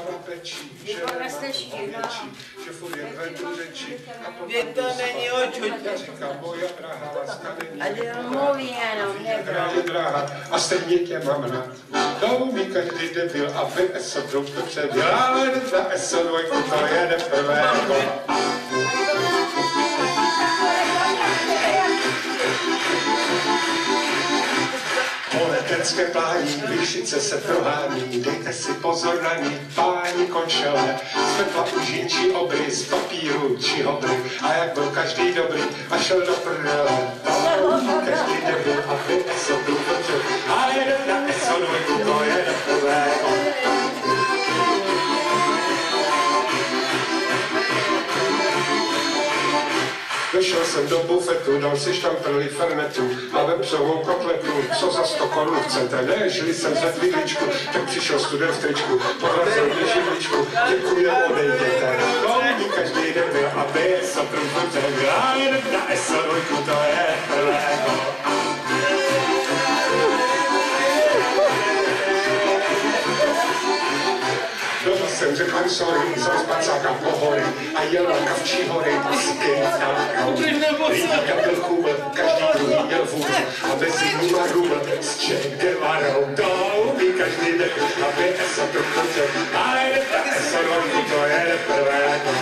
hlava pečí, že nemá povětší, že furt jen vendu řečí a Že to není očutě. Říká, moja drahá láska není. A ty mluví jenom, Drahá je drahá a stejně tě mám rád. To umí každý debil, aby ESO troufl předěl, ale na ESO dvojku to jede prvého. Po letenské plání výšice se prohání, dejte si pozor na ní, páni končelé, z pepla už jinčí obry, z papíru či hobry, a jak byl každý dobrý a šel do prdele, každý debil, aby ESO byl potřeb, a jede na ESO dvojku, to je prvého. Došel jsem do bufetu, dal si štamprli fernetu a vepřovou kotletu, co za 100 korun chcete, ne, žili jsem ze vidličku, tak přišel student v tričku, podrazil mě živličku, děkuji, odejděte. To umí každý debil, aby ESO trumfl předěl, a jede na ESO dvojku, to je prvého. Doma jsem řekl I'm sorry, jsem z pacáka pohory a jel na Kavčí hory, Rýka byl chůl, každý druhý měl vůl a mezi nimi růl s Che Guevarou. To umí každý debil, aby ESO trumfl předěl, a jede na ESO dvojku, to je prvého.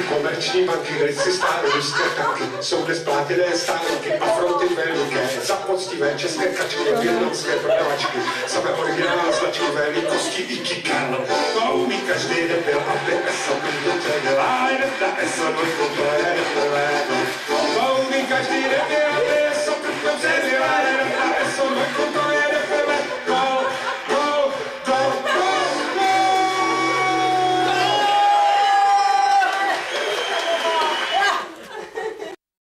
Komerční banky, kde si stály ruské tanky, jsou nesplátěné stánky a fronty veliké, za poctivé české kačky, větnamské prodavačky, samé originální značky velikosti i kikal. To umí každý debil, aby ESO trumfl předěl, a jede na ESO dvojku, to je prvého.